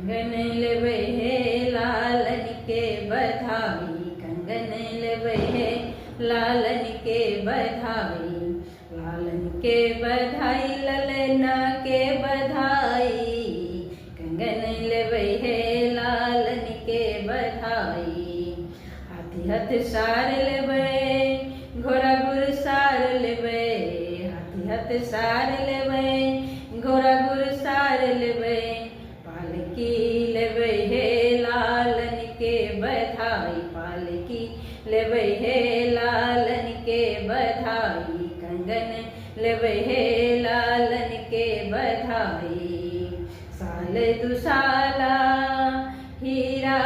कंगन लेवे हे लालन के बधाई, कंगन लेवे हे लालन के बधाई, लालन के बधाई ललना के बधाई, कंगन लेवे हे लालन के बधाई। हाथी हाथ सार लेवे घोड़ा गुर सार लेवे, हाथी हाथ सार लेवे घोड़ा गुर सार लेवे, पालकी लेवे हे लालन के बधाई, पालकी लेवे हे लालन के बधाई, कंगन लेवे हे लालन के बधाई। साल दुसाला हीरा